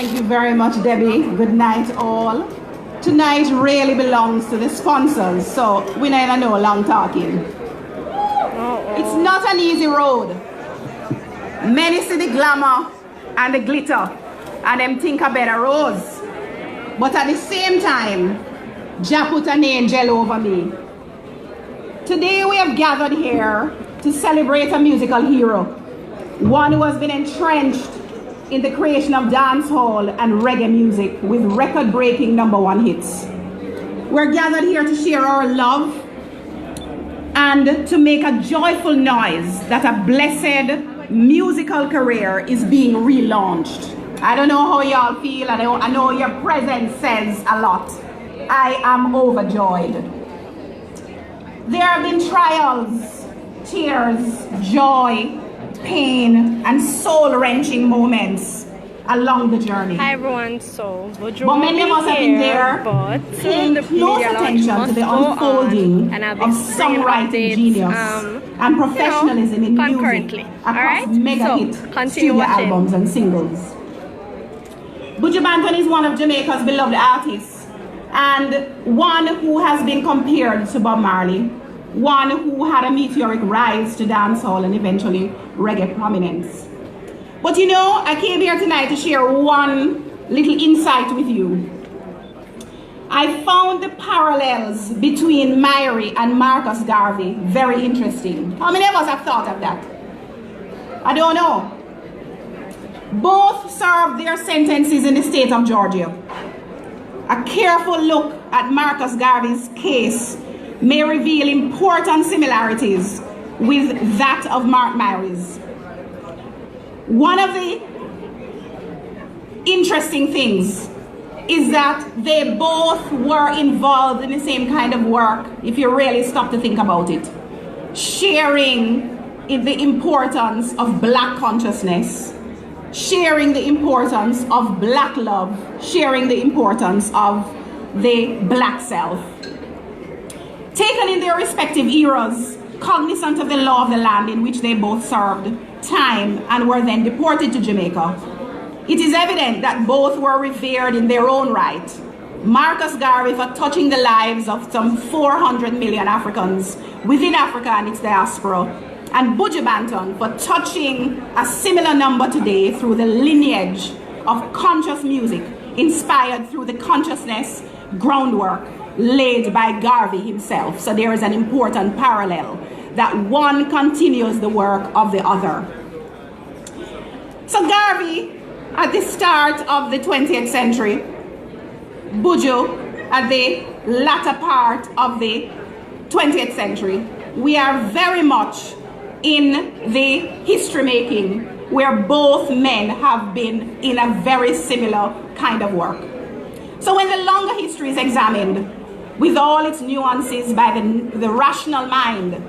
Thank you very much, Debbie. Good night, all. Tonight really belongs to the sponsors, so we never know long talking. It's not an easy road. Many see the glamour and the glitter, and them think a better rose. But at the same time, Jah put an angel over me. Today we have gathered here to celebrate a musical hero, one who has been entrenched in the creation of dancehall and reggae music with record-breaking #1 hits. We're gathered here to share our love and to make a joyful noise that a blessed musical career is being relaunched. I don't know how y'all feel, and I know your presence says a lot. I am overjoyed. There have been trials, tears, joy, pain, and soul-wrenching moments along the journey. Hi everyone, so Buju but many of us have been there, paying close attention to the unfolding of songwriting genius and professionalism in music across mega hit studio albums and singles. Buju Banton is one of Jamaica's beloved artists, and one who has been compared to Bob Marley, one who had a meteoric rise to dancehall and eventually reggae prominence. But you know, I came here tonight to share one little insight with you. I found the parallels between Myrie and Marcus Garvey very interesting. How many of us have thought of that? I don't know. Both served their sentences in the state of Georgia. A careful look at Marcus Garvey's case may reveal important similarities with that of Mark Myrie's. One of the interesting things is that they both were involved in the same kind of work, if you really stop to think about it. Sharing in the importance of Black consciousness, sharing the importance of Black love, sharing the importance of the Black self. Taken in their respective eras, cognizant of the law of the land in which they both served time and were then deported to Jamaica, it is evident that both were revered in their own right. Marcus Garvey for touching the lives of some 400 million Africans within Africa and its diaspora, and Buju Banton for touching a similar number today through the lineage of conscious music inspired through the consciousness groundwork laid by Garvey himself. So there is an important parallel that one continues the work of the other. So Garvey at the start of the 20th century, Buju at the latter part of the 20th century. We are very much in the history making where both men have been in a very similar kind of work. So when the longer history is examined with all its nuances by the rational mind,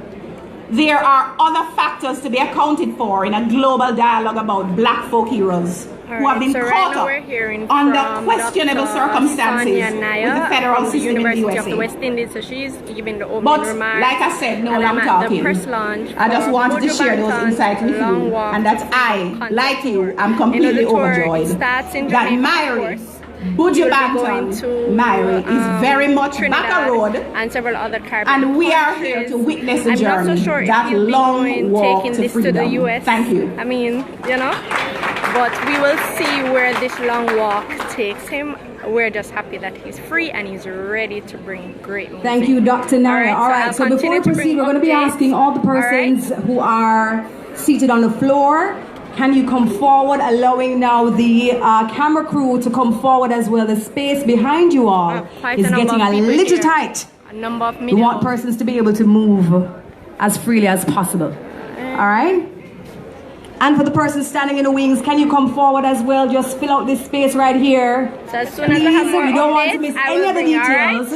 there are other factors to be accounted for in a global dialogue about Black folk heroes who have been caught up under questionable circumstances with the federal system in the USA. So she's giving the opening but remarks, like I said, no long talking. I just wanted to share those insights with you, and that I, like you, I'm completely overjoyed that Myrie, Buju Banton, Myrie is very much back a road, and several other Caribbean and we are here to witness the journey, not so sure that long walk taking to this freedom. to the US. Thank you. I mean, you know, but we will see where this long walk takes him. We're just happy that he's free and he's ready to bring great music. Thank you, Dr. Naya. All right, so before we proceed, we're going to be asking all the persons who are seated on the floor, can you come forward, allowing now the camera crew to come forward as well. The space behind you all is getting a little tight. We want persons to be able to move as freely as possible. All right? And for the person standing in the wings, can you come forward as well? Just fill out this space right here. So as soon as I have more you don't want to miss any of the details.